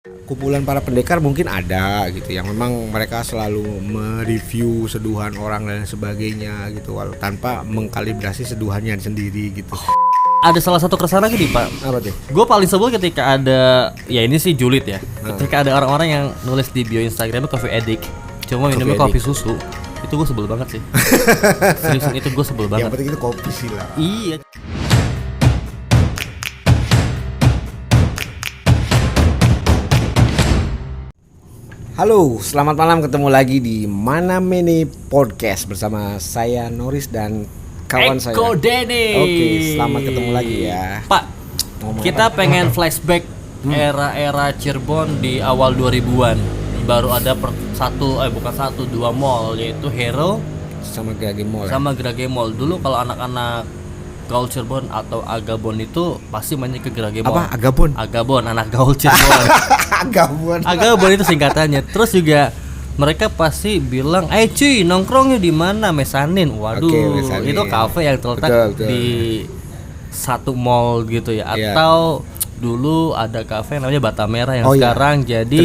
Kumpulan para pendekar mungkin ada gitu yang memang mereka selalu mereview seduhan orang dan sebagainya gitu tanpa mengkalibrasi seduhannya sendiri gitu. Ada salah satu keresahan lagi nih Pak. Apa tuh? Gue paling sebel ketika ada, ya ini sih julid ya. Ketika ada orang-orang yang nulis di bio Instagramnya coffee addict, cuma minumnya kopi susu. Itu gue sebel banget sih. Seriusan itu gue sebel banget. Yang penting itu kopi sih lah. Iya. Halo, selamat malam, ketemu lagi di Mana Meni Podcast bersama saya Noris dan kawan saya Eko Denny. Oke, selamat ketemu lagi ya. Pak, kita pengen flashback era-era Cirebon di awal 2000-an. Baru ada dua mall, yaitu Hero Sama Grage Mall. sama Grage Mall. Dulu kalau anak-anak gaul Cirebon atau Agabon itu pasti mainnya ke Grage Mall. Apa? Agabon? Agabon, anak gaul Cirebon. Agabon. Agabon itu singkatannya. Terus juga mereka pasti bilang, cuy, nongkrongnya di mana? Mesanin." Waduh, Oke, Mesanin. itu kafe yang terletak Betul. di satu mall gitu ya. Iya. Atau dulu ada kafe yang namanya Bata Merah yang Oh, iya. sekarang jadi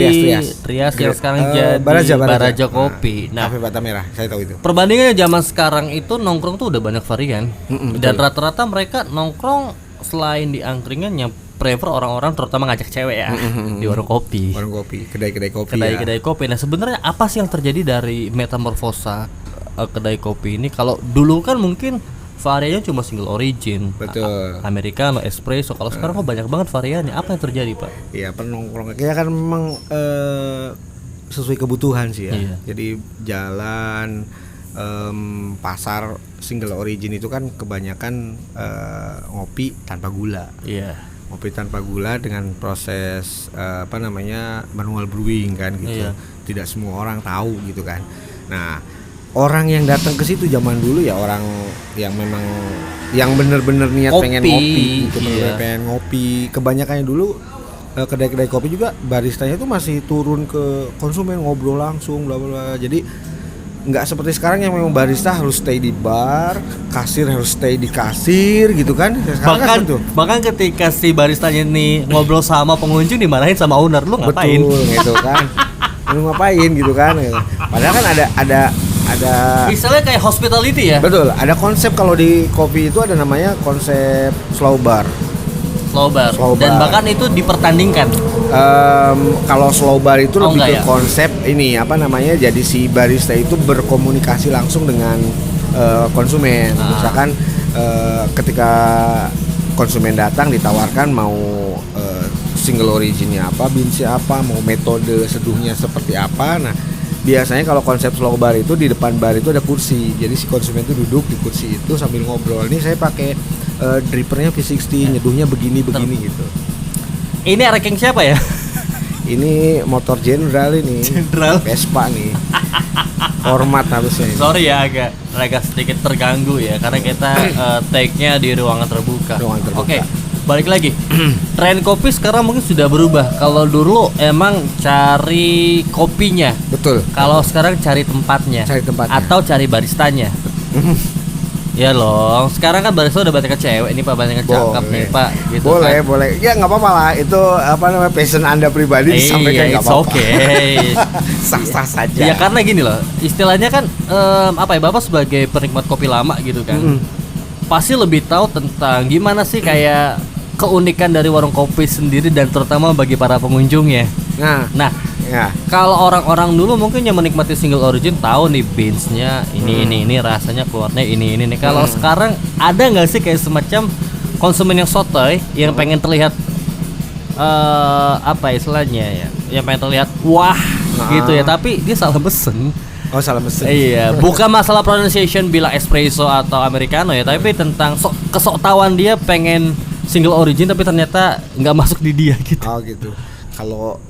Trias yang sekarang jadi Baraja Kopi. Nah, Nah, Kafe Bata Merah, saya tahu itu. perbandingannya zaman sekarang itu nongkrong tuh udah banyak varian. Dan rata-rata mereka nongkrong selain di angkringan yang prefer orang-orang terutama ngajak cewek ya di warung kopi. Warung kopi, kedai-kedai kopi. Kedai-kedai kopi. Nah, sebenarnya apa sih yang terjadi dari metamorfosa kedai kopi ini? Kalau dulu kan mungkin variannya cuma single origin, Betul. americano, espresso. Kalau sekarang kok banyak banget variannya. Apa yang terjadi, Pak? Iya, penongkrong kayak kan memang sesuai kebutuhan sih ya. Iya. Jadi jalan pasar single origin itu kan kebanyakan ngopi tanpa gula. Iya. Ngopi tanpa gula dengan proses manual brewing kan gitu. Iya. Tidak semua orang tahu gitu kan. Nah, orang yang datang ke situ zaman dulu ya orang yang memang yang bener-bener niat pengen ngopi gitu, Iya. pengen ngopi. Kebanyakannya dulu kedai-kedai kopi juga baristanya itu masih turun ke konsumen ngobrol langsung bla bla. Jadi nggak seperti sekarang yang memang barista harus stay di bar, kasir harus stay di kasir gitu kan. Sekarang Bahkan ketika si baristanya nih ngobrol sama pengunjung dimarahin sama owner, lu ngapain? betul gitu kan. Lu ngapain gitu kan gitu. Padahal kan ada Misalnya kayak hospitality ya. betul, ada konsep kalau di kopi itu ada namanya konsep slow bar. Slow bar. Slow Dan bar. bahkan itu dipertandingkan. Kalau slow bar itu lebih enggak ke ya? konsep ini jadi si barista itu berkomunikasi langsung dengan konsumen. Misalkan ketika konsumen datang ditawarkan mau single originnya apa, beansnya apa, mau metode seduhnya seperti apa. Nah, biasanya kalau konsep slow bar itu di depan bar itu ada kursi. Jadi si konsumen itu duduk di kursi itu sambil ngobrol. Ini saya pakai drippernya V60, nyeduhnya begini gitu. Ini ranking siapa ya? Ini motor General ini. General. Vespa nih. Hormat harusnya ini. Sorry ya, agak sedikit terganggu ya karena kita take-nya di ruangan terbuka. Ruangan terbuka. Oke, balik lagi. Tren kopi sekarang mungkin sudah berubah. Kalau dulu emang cari kopinya. Betul. Kalau sekarang cari tempatnya. Atau cari baristanya. Ya loh, sekarang kan barista udah banyak cewek nih Pak, banyak cakep nih Pak gitu Boleh. Ya nggak apa-apa lah. Itu passion Anda pribadi disampaikan nggak apa-apa. Oke. Sah-sah saja. Ya karena gini loh, istilahnya kan Bapak sebagai penikmat kopi lama gitu kan. Pasti lebih tahu tentang gimana sih kayak keunikan dari warung kopi sendiri dan terutama bagi para pengunjungnya. Nah, ya. kalau orang-orang dulu mungkin yang menikmati single origin tahu nih beansnya ini rasanya keluarnya ini nih. Kalau sekarang ada nggak sih kayak semacam konsumen yang sotoy yang pengen terlihat istilahnya ya, yang pengen terlihat wah gitu ya, tapi dia salah pesen. Oh, salah pesen. Iya, bukan masalah pronunciation bilang espresso atau americano ya, tapi tentang kesoktawan dia pengen single origin tapi ternyata nggak masuk di dia gitu. Oh gitu.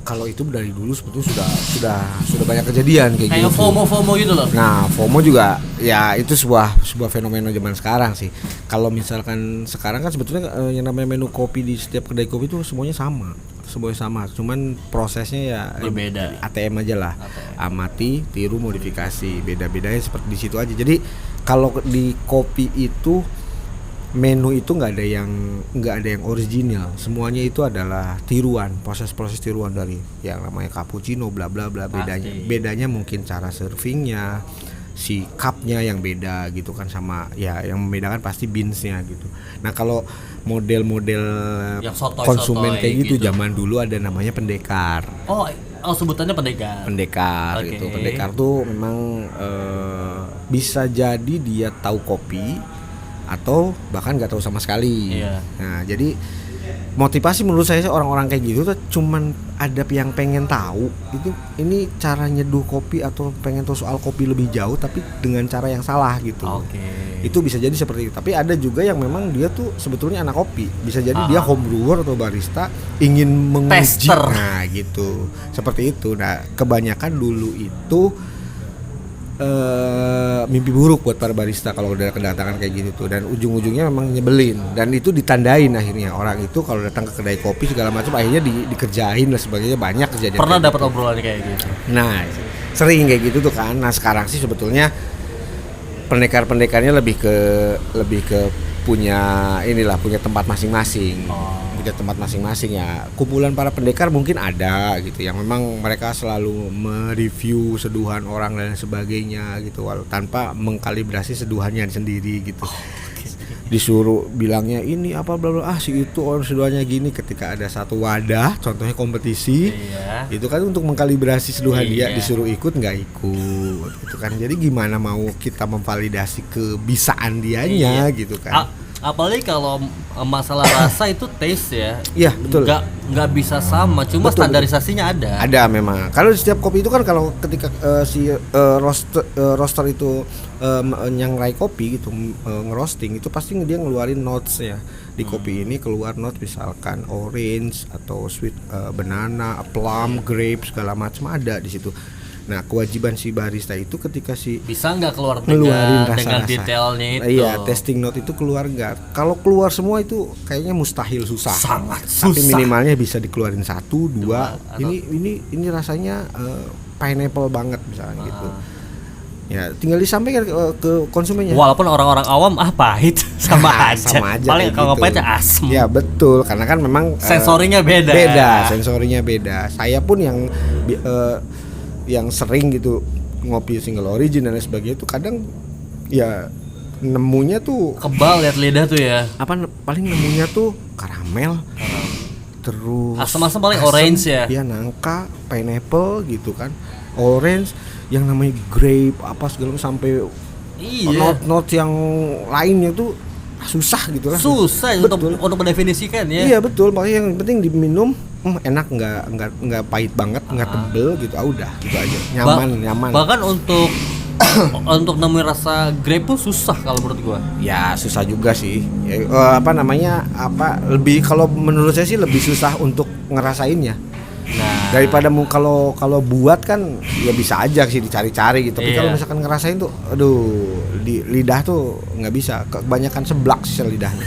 Kalau itu dari dulu sebetulnya sudah banyak kejadian kayak gitu. Kayak FOMO gitu loh. Nah, FOMO juga ya itu sebuah fenomena zaman sekarang sih. Kalau misalkan sekarang kan sebetulnya yang namanya menu kopi di setiap kedai kopi itu semuanya sama. Cuman prosesnya ya berbeda. ATM aja lah. Amati, tiru, modifikasi. Beda-bedanya seperti di situ aja. Jadi kalau di kopi itu menu itu nggak ada yang original, semuanya itu adalah tiruan, proses tiruan dari yang namanya cappuccino bla bla bla. Bedanya mungkin cara servingnya, si cupnya yang beda gitu kan, sama ya yang membedakan pasti beansnya gitu. Nah kalau model-model konsumen kayak gitu zaman dulu ada namanya pendekar. Oh sebutannya pendekar Gitu. Pendekar tuh memang bisa jadi dia tahu kopi atau bahkan nggak tahu sama sekali. Nah jadi motivasi menurut saya orang-orang kayak gitu tuh cuman ada yang pengen tahu itu ini cara nyeduh kopi atau pengen tahu soal kopi lebih jauh tapi dengan cara yang salah gitu. Itu bisa jadi seperti itu. Tapi ada juga yang memang dia tuh sebetulnya anak kopi, bisa jadi dia home brewer atau barista ingin menguji. Nah gitu, seperti itu. Nah kebanyakan dulu itu mimpi buruk buat para barista kalau udah kedatangan kayak gitu tuh, dan ujung-ujungnya memang nyebelin, dan itu ditandain akhirnya orang itu kalau datang ke kedai kopi segala macam akhirnya dikerjain lah sebagainya, banyak kejadian. Pernah dapat gitu. obrolan kayak gitu. Nah sering kayak gitu tuh kan. Nah sekarang sih sebetulnya pendekarnya lebih ke punya tempat masing-masing. Tempat masing-masing ya. Kumpulan para pendekar mungkin ada gitu yang memang mereka selalu mereview seduhan orang dan sebagainya gitu, tanpa mengkalibrasi seduhannya sendiri gitu. Disuruh bilangnya ini apa bla bla, si itu orang seduhannya gini. Ketika ada satu wadah contohnya kompetisi, itu kan untuk mengkalibrasi seduhan dia, disuruh ikut nggak ikut gitu kan. Jadi gimana mau kita memvalidasi kebisaan dianya gitu kan. Apalagi kalau masalah rasa itu taste ya. Iya betul. Nggak bisa sama, cuma betul, standarisasinya ada. Ada memang. Kalau di setiap kopi itu kan kalau ketika roaster itu nyangrai kopi gitu, ngerosting itu pasti dia ngeluarin notes ya. Di kopi ini keluar notes misalkan orange atau sweet banana, plum, grape segala macam ada di situ. Nah kewajiban si barista itu ketika bisa nggak keluar ngeluarin rasa-rasa dengan detailnya itu. Iya, testing note itu keluar nggak? Kalau keluar semua itu kayaknya mustahil, sangat susah. Tapi minimalnya bisa dikeluarin 1, 2. Ini rasanya pineapple banget misalnya gitu. Ya tinggal disampaikan ke konsumennya. Walaupun orang-orang awam pahit sama aja. Paling kalau gitu. Pahit asam. Ya betul, karena kan memang sensorinya beda. Sensorinya beda. Saya pun yang sering gitu ngopi single origin dan lain sebagainya itu kadang ya nemunya tuh kebal lihat lidah tuh ya. Paling nemunya tuh karamel. Terus asam-asam paling orange ya. Iya, nangka, pineapple gitu kan. Orange yang namanya grape apa segala sampai not yang lainnya tuh susah gitu kan. Susah untuk mendefinisikan ya. Iya betul, makanya yang penting diminum enak, nggak pahit banget, nggak tebel gitu, udah gitu aja, nyaman. Bahkan untuk nemuin rasa grape pun susah kalau menurut gua. Ya susah juga sih. Lebih kalau menurut saya sih lebih susah untuk ngerasainnya. Nah, daripada kalau buat kan ya bisa aja sih dicari-cari gitu. Tapi kalau misalkan ngerasain tuh, aduh, di lidah tuh nggak bisa. Kebanyakan seblak sih lidahnya.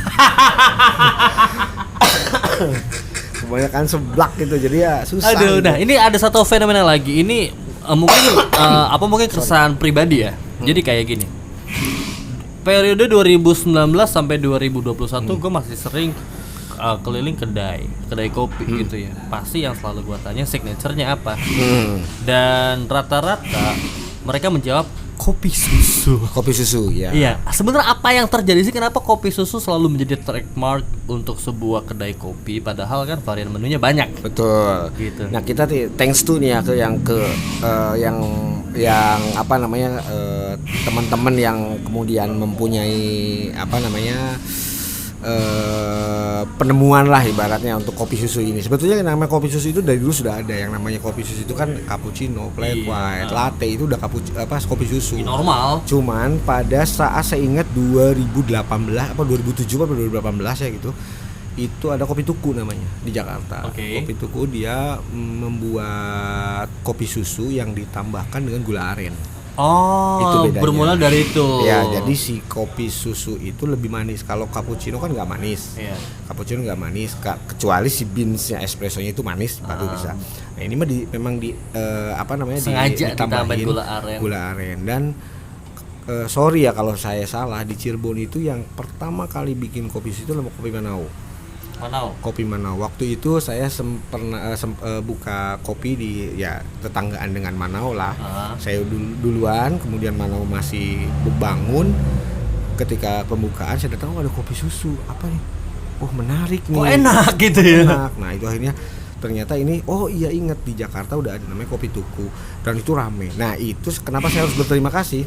Kebanyakan seblak gitu, jadi ya susah. Aduh, gitu. Nah ini ada satu fenomena lagi. Ini mungkin keresahan pribadi ya. Jadi kayak gini. Periode 2019 sampai 2021 gue masih sering keliling kedai kopi gitu ya. Pasti yang selalu gue tanya signaturenya apa. Dan rata-rata mereka menjawab kopi susu ya. Iya, sebenarnya apa yang terjadi sih, kenapa kopi susu selalu menjadi trademark untuk sebuah kedai kopi padahal kan varian menunya banyak. Betul. Gitu. Nah, kita thanks to nih ya teman-teman yang kemudian mempunyai penemuan lah ibaratnya untuk kopi susu ini. Sebetulnya yang namanya kopi susu itu dari dulu sudah ada. Yang namanya kopi susu itu kan cappuccino, flat white, latte itu udah kopi susu. Normal. Cuman pada saat saya ingat 2018 apa 2007 atau 2018 ya gitu. Itu ada Kopi Tuku namanya di Jakarta. Kopi Tuku dia membuat kopi susu yang ditambahkan dengan gula aren. Itu bermula dari itu. Ya, jadi si kopi susu itu lebih manis. Kalau cappuccino kan nggak manis. Cappuccino nggak manis, kecuali si beansnya, espressonya itu manis baru bisa. Nah ini mah sengaja ditambahin gula aren. Dan sorry ya kalau saya salah, di Cirebon itu yang pertama kali bikin kopi susu itu nama kopi Manau. Kopi Manau. Waktu itu saya pernah buka kopi di ya tetanggaan dengan Manau lah. Saya duluan, kemudian Manau masih bangun. Ketika pembukaan saya datang, ada kopi susu. Apa nih? Oh menarik nih. Kok enak gitu ya. Enak. Nah itu akhirnya ternyata ini, oh iya ingat di Jakarta udah ada namanya Kopi Tuku dan itu rame. Nah itu kenapa saya harus berterima kasih.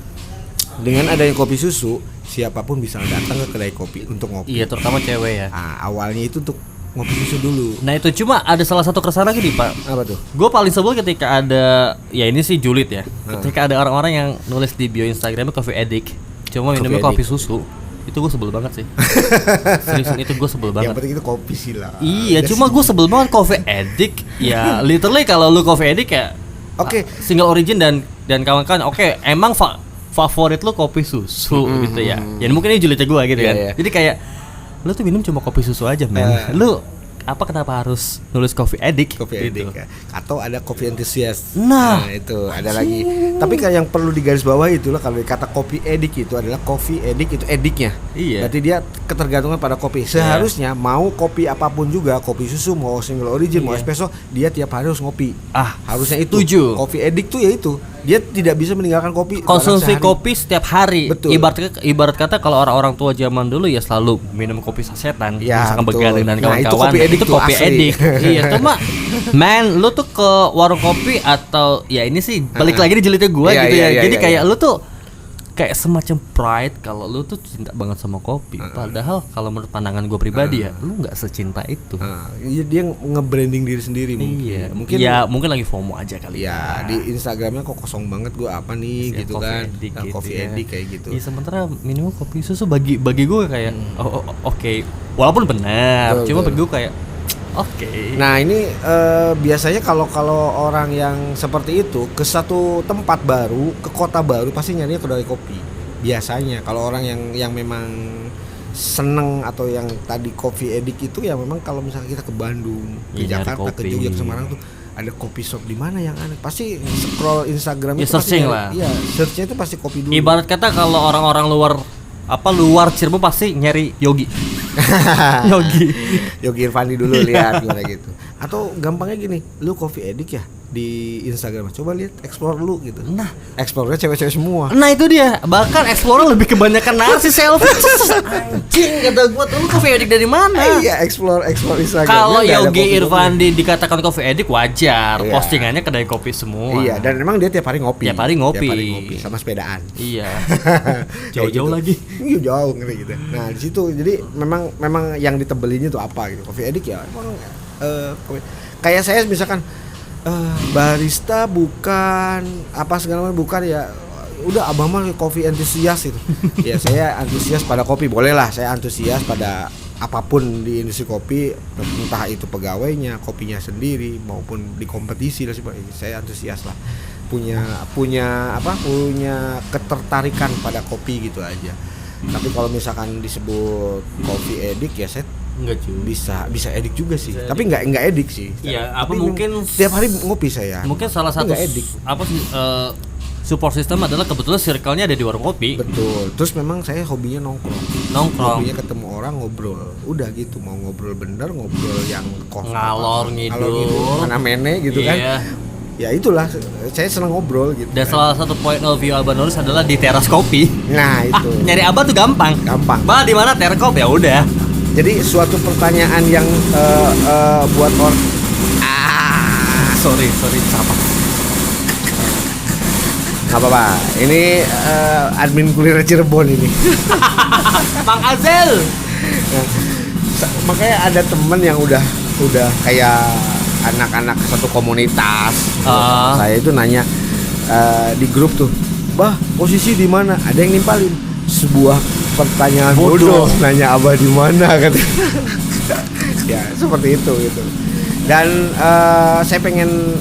Dengan adanya kopi susu, siapapun bisa datang ke kedai kopi untuk ngopi. Iya, terutama cewek ya. Nah, awalnya itu untuk ngopi susu dulu. Nah itu cuma ada salah satu keresahan lagi nih Pak. Apa tuh? Gue paling sebel ketika ada, ya ini sih julid ya. Ketika ada orang-orang yang nulis di bio Instagramnya coffee addict, cuma minumnya kopi susu. Itu gue sebel banget sih. Seriusan itu gue sebel banget. Yang penting itu kopi sih lah. Iya, cuma gue sebel banget coffee addict. Ya literally kalau lu coffee addict ya Oke. Single origin dan kawan-kawan. Oke, emang favorit lu kopi susu gitu ya. Ya mungkin ini julidnya gue gitu kan. Jadi kayak lu tuh minum cuma kopi susu aja men. Lu kenapa harus nulis coffee addict? Coffee gitu. addict ya. Atau ada coffee enthusiast. Nah itu ada lagi. Tapi kayak yang perlu digarisbawahi itulah kalau kata coffee addict itu adalah coffee addict itu addictnya. Iya. Berarti dia ketergantungan pada kopi. Seharusnya mau kopi apapun juga, kopi susu mau single origin mau espresso, dia tiap hari harus ngopi. Harusnya itu. Setuju. Coffee addict tuh ya itu. Dia tidak bisa meninggalkan kopi. Konsumsi kopi setiap hari. Betul. Ibarat kata kalau orang-orang tua zaman dulu ya selalu minum kopi sasetan, ya, misalkan begadang dan kawan-kawan. Itu kopi addict. Iya, cuma man, lu tuh ke warung kopi atau ya ini sih balik lagi di jelitnya gua gitu ya. Jadi kayak lu tuh kayak semacam pride kalau lu tuh cinta banget sama kopi. Padahal kalau menurut pandangan gue pribadi ya, lu nggak secinta itu. Dia nge-branding diri sendiri mungkin. Iya, mungkin lagi FOMO aja kali ya. Di Instagramnya kok kosong banget gue apa nih gitu kan. Coffee addict kayak gitu. Iya, sementara minum kopi susu bagi gue kayak oke. Walaupun benar, cuma bagi gue kayak oke. Nah ini biasanya kalau orang yang seperti itu ke satu tempat baru, ke kota baru pasti nyarinya kedai kopi. Biasanya kalau orang yang memang seneng atau yang tadi coffee addict itu ya memang kalau misalnya kita ke Bandung, ke Jakarta, ke Jogja, ke Semarang tuh ada kopi shop di mana yang aneh. Pasti scroll Instagram ya, itu searching pasti lah. Iya, searchnya itu pasti kopi dulu. Ibarat kata kalau orang-orang luar Cirebon pasti nyari Yogi. Yogi Irfandi dulu lihat gimana gitu. Atau gampangnya gini, lu coffee addict ya di Instagram, coba lihat explore lu gitu. Nah, explore-nya cewek-cewek semua. Nah itu dia, bahkan explore lebih kebanyakan narsis selfie. Anjing kata gua tuh, lu coffee addict dari mana? Iya, explore Instagram. Kalau Yogi Irfandi dikatakan coffee addict wajar, postingannya kedai kopi semua. Iya, dan memang dia tiap hari ngopi. Tiap hari ngopi sama sepedaan. Iya. Jauh-jauh gitu. lagi. Iya jauh gitu. Nah di situ jadi memang yang ditebelinnya tuh apa gitu. Coffee addict ya emang kayak saya misalkan barista bukan apa segala macam bukan ya udah abang mah coffee enthusiast itu. Ya saya antusias pada kopi, boleh lah saya antusias pada apapun di industri kopi, entah itu pegawainya, kopinya sendiri maupun di kompetisi dan sebagainya. Saya antusias lah. Punya ketertarikan pada kopi gitu aja. Tapi kalau misalkan disebut coffee addict ya saya enggak cuy. Bisa edik juga sih. Tapi enggak edik sih. Iya, tapi mungkin tiap hari ngopi saya. Mungkin salah satu support system adalah kebetulan circle-nya ada di warung kopi. Betul. Terus memang saya hobinya nongkrong. Hobinya ketemu orang ngobrol. Udah gitu, mau ngobrol bener, ngobrol yang ngalor ngidul, mana mene gitu kan. Ya itulah, saya senang ngobrol gitu. Dan salah satu point of view Abah Nurus adalah di teras kopi. Nah, itu. Nyari Abah tuh gampang. Bah, di mana teras kopi ya udah. Jadi suatu pertanyaan yang buat orang sorry siapa? Gak apa-apa. Ini admin kuliner Cirebon ini. Bang Azel. Nah, makanya ada temen yang udah kayak anak-anak satu komunitas. Saya itu nanya di grup tuh, "Bah, posisi di mana?" Ada yang nimpalin sebuah pertanyaan bodoh. Nanya Abah di mana kan. Ya, seperti itu gitu. Dan saya pengen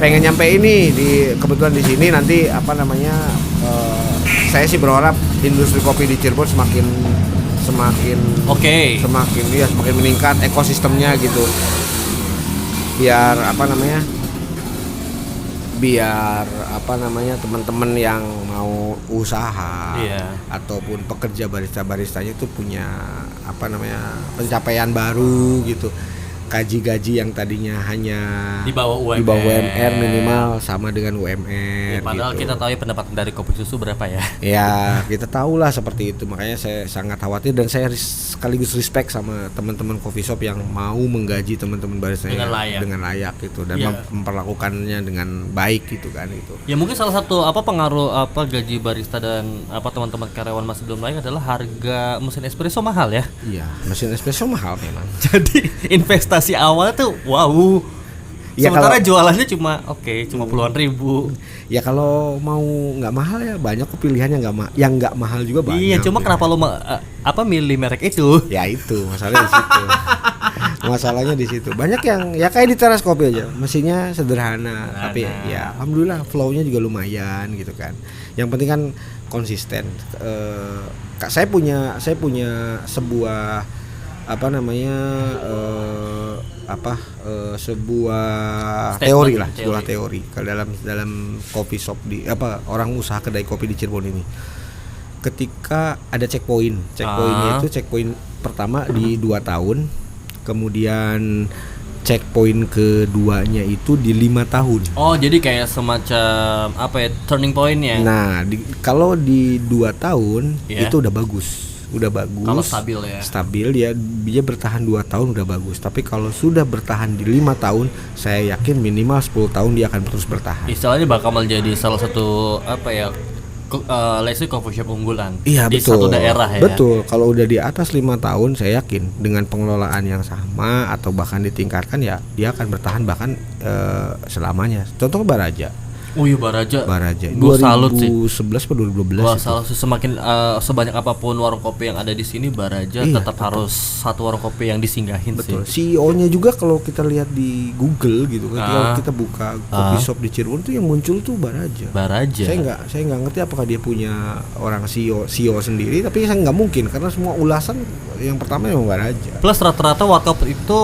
pengen nyampe ini kebetulan di sini nanti saya sih berharap industri kopi di Cirebon semakin meningkat biar apa namanya teman-teman yang mau usaha Iya. ataupun pekerja barista-baristanya itu punya apa namanya pencapaian baru gitu. Gaji yang tadinya hanya Di bawah UMR. di bawah UMR minimal sama dengan UMR Padahal gitu. kita tahu ya pendapatan dari kopi susu berapa ya. Ya kita tahulah seperti itu, makanya saya sangat khawatir dan saya sekaligus respect sama teman-teman coffee shop yang mau menggaji teman-teman barista dengan layak gitu dan Iya. memperlakukannya dengan baik gitu kan itu. Ya mungkin salah satu pengaruh gaji barista dan teman-teman karyawan masih belum layak adalah harga mesin espresso mahal ya. Iya, mesin espresso mahal memang. Jadi investasi awal tuh wow. Ya, Sementara kalau- jualannya cuma puluhan ribu. Ya kalau mau nggak mahal ya banyak kok pilihannya yang nggak mahal juga banyak. Iya, cuma ya. kenapa lo milih merek itu? Ya itu masalahnya di situ. Masalahnya di situ. Banyak yang ya kayak di teras kopi aja, mesinnya sederhana, tapi ya alhamdulillah flow-nya juga lumayan gitu kan. Yang penting kan konsisten. Saya punya sebuah apa namanya sebuah Statement, teori lah, sebuah teori kalau dalam coffee shop orang usaha kedai kopi di Cirebon ini. Ketika ada checkpointnya itu checkpoint pertama di 2 tahun, kemudian checkpoint keduanya itu di 5 tahun. Oh, jadi kayak semacam turning point ya? Nah, kalau di 2 tahun Yeah. itu udah bagus. Kalau stabil ya. Stabil dia bertahan 2 tahun udah bagus. Tapi kalau sudah bertahan di 5 tahun, saya yakin minimal 10 tahun dia akan terus bertahan. Istilahnya bakal menjadi salah satu let's say coffee shop unggulan Iya, di betul. satu daerah ya. Betul. Kalau udah di atas 5 tahun, saya yakin dengan pengelolaan yang sama atau bahkan ditingkatkan ya dia akan bertahan bahkan selamanya. Contoh Baraja. Oh iya, Baraja. Gua salut sih. 2011 atau 2012 Wah, itu. salah sih, semakin sebanyak apapun warung kopi yang ada di sini, Baraja Iya, tetap harus satu warung kopi yang disinggahin Betul. sih. CEO-nya juga kalau kita lihat di Google gitu kan, kalau kita buka coffee shop di Cirebon tuh yang muncul tuh Baraja. Baraja. Saya nggak ngerti apakah dia punya orang CEO sendiri, tapi saya nggak mungkin karena semua ulasan yang pertama memang Baraja. Plus rata-rata warkop itu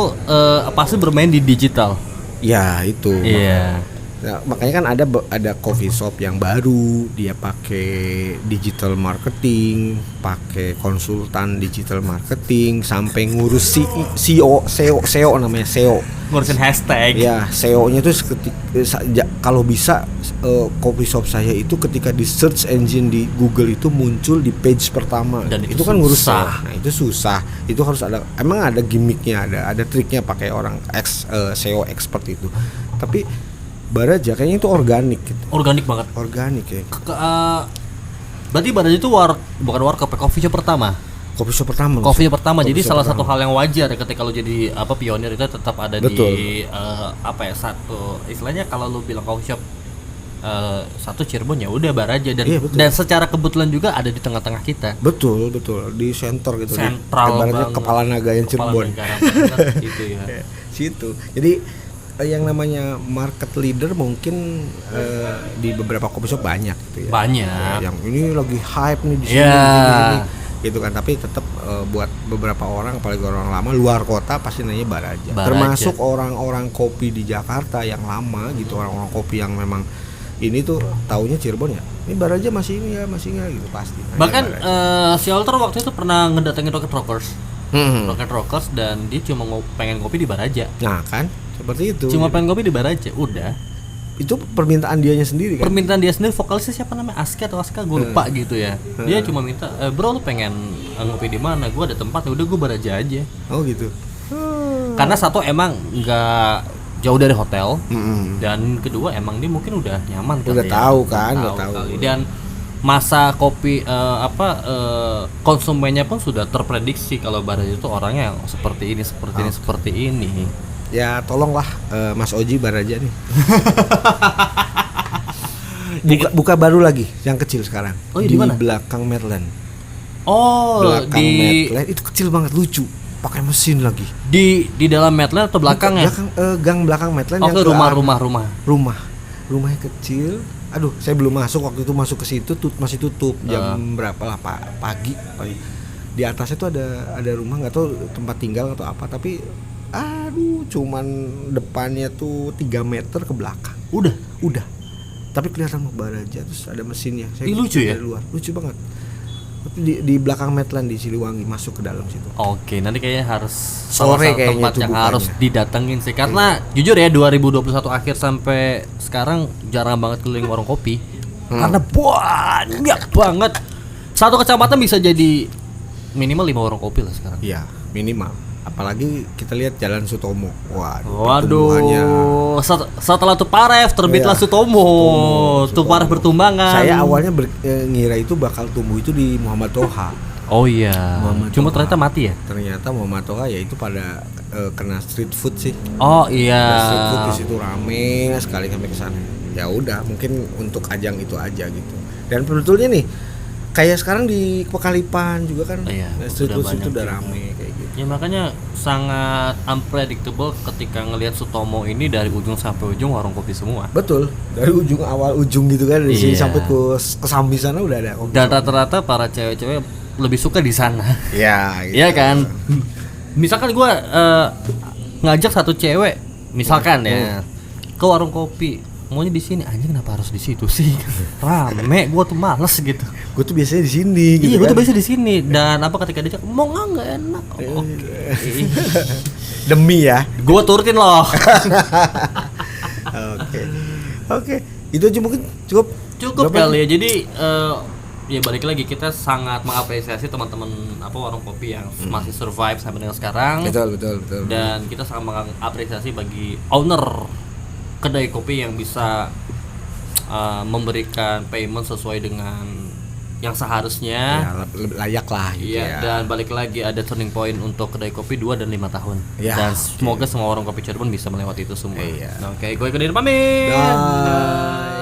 pasti bermain di digital. Ya itu. Iya. Nah, makanya kan ada coffee shop yang baru dia pakai digital marketing, pakai konsultan digital marketing, sampai ngurus SEO namanya SEO. Ngurusin hashtag. Ya, SEO-nya tuh kalau bisa coffee shop saya itu ketika di search engine di Google itu muncul di page pertama. Dan itu kan ngurus susah. SEO. Nah, itu susah. Itu harus emang ada gimmicknya, ada triknya pakai orang SEO expert itu. Tapi Baraja kayaknya itu organik gitu. Organik banget. Organik ya. Berarti Baraja itu bukan warkop, coffee shop pertama. Coffee shop pertama. Coffee pertama. Coffee Jadi shop salah pertama. satu hal yang wajar ketika lo jadi pionir itu tetap ada Betul. di satu istilahnya kalau lo bilang coffee shop satu Cirebon ya udah Baraja dan Iya, betul. dan secara kebetulan juga ada di tengah-tengah kita. Betul di center gitu. Sentral Ibaratnya banget. kepala naga yang Cirebon. Kepala negara banget gitu ya. Situ. Jadi yang namanya market leader mungkin di beberapa coffee shop banyak gitu ya. Banyak. Yang ini lagi hype nih di sini, Iya. gini, gitu kan. Tapi tetap buat beberapa orang, apalagi orang lama luar kota pasti nanya Baraja. Baraja. Termasuk orang-orang kopi di Jakarta yang lama gitu, orang-orang kopi yang memang ini tuh taunya Cirebon ya. Ini Baraja masih ini ya, masih nggak gitu pasti. Nanya Bahkan Baraja. si Alter waktu itu pernah ngedatengin Rocket Rockers. Hmm. Rocket Rockers dan dia cuma pengen kopi di Baraja. Nah kan seperti itu. Cuma pengen kopi di Baraja, udah. Itu permintaan dianya sendiri kan. Permintaan dia sendiri, vokalisnya siapa namanya? Aska gue lupa gitu ya. Dia cuma minta, bro lu pengen ngopi di mana? Gue ada tempat, udah gue Baraja aja. Oh gitu. Karena satu emang nggak jauh dari hotel, Mm-mm. dan kedua emang dia mungkin udah nyaman Udah kali ya. tahu kan, udah tahu. kali. Dan masa kopi konsumennya pun sudah terprediksi kalau Baraja itu orangnya yang seperti ini. Ya tolonglah Mas Oji Baraja nih. buka baru lagi yang kecil sekarang. Oh, iya, di di mana? belakang Medland. Oh, Belakang di Medland itu kecil banget, lucu. Pakai mesin lagi. di dalam Medland atau belakangnya? Gang belakang Medland yang Oke, ke arah- rumah. Rumahnya kecil. Aduh, saya belum masuk waktu itu, masuk ke situ masih tutup jam berapa lah pagi. Di atasnya tuh ada rumah, nggak tahu tempat tinggal atau apa, tapi aduh cuman depannya tuh 3 meter ke belakang. Udah. tapi kelihatan membara aja, terus ada mesinnya. Ih, lucu ya? Dari luar. Lucu banget. Tapi di belakang Medland di Siliwangi, masuk ke dalam situ. Oke, nanti kayaknya harus Sore salah satu kayaknya tempat tuh yang bukanya. harus didatengin sih. Karena jujur ya 2021 akhir sampai sekarang jarang banget keliling warung kopi. Karena banyak banget. Satu kecamatan bisa jadi minimal 5 warung kopi lah sekarang. Iya, minimal. Apalagi kita lihat Jalan Sutomo. Pertumbuhannya. Waduh, setelah Tuparef terbitlah Iya. Sutomo. Tuparef Sutomo. bertumbangan. Saya awalnya ngira itu bakal tumbuh itu di Muhammad Toha. Oh iya. Muhammad Cuma Toha. ternyata mati ya. Ternyata Muhammad Toha ya itu pada kena street food sih. Oh iya. Street food di situ rame sekali sampai ke sana. Ya udah, mungkin untuk ajang itu aja gitu. Dan sebetulnya nih kayak sekarang di Pekalipan juga kan, Iya, street udah food banyak itu udah juga. rame kayak gitu. Ya makanya sangat unpredictable ketika ngelihat Sutomo ini dari ujung sampai ujung warung kopi semua. Betul, dari ujung awal ujung gitu kan, dari sini Iya. sampai ke Sambi sana udah ada kopi. Dan rata-rata para cewek-cewek lebih suka di sana. Ya, gitu. Iya kan? Misalkan gua ngajak satu cewek, misalkan ya, ke warung kopi, maunya di sini, anjing kenapa harus di situ sih? Rame, gua tuh males gitu. Gue tuh biasanya di sini gitu. Iya, gua kan. tuh biasa di sini. Dan apa ketika dia mau nggak enak. Oke. Demi ya. Gua turutin loh. Oke. Oke. Itu aja mungkin cukup. Cukup Berapa? kali ya. Jadi ya balik lagi kita sangat mengapresiasi teman-teman warung kopi yang masih survive sampai dengan sekarang. Betul. Dan kita sangat mengapresiasi bagi owner kedai kopi yang bisa memberikan payment sesuai dengan yang seharusnya. Ya, layak lah gitu Iya, ya. dan balik lagi ada turning point untuk kedai kopi 2 dan 5 tahun. Ya, Dan oke. semoga semua warung kopi Cirebon bisa melewati itu semua. Iya. Nah, oke, gue Eko Diri pamit. Bye.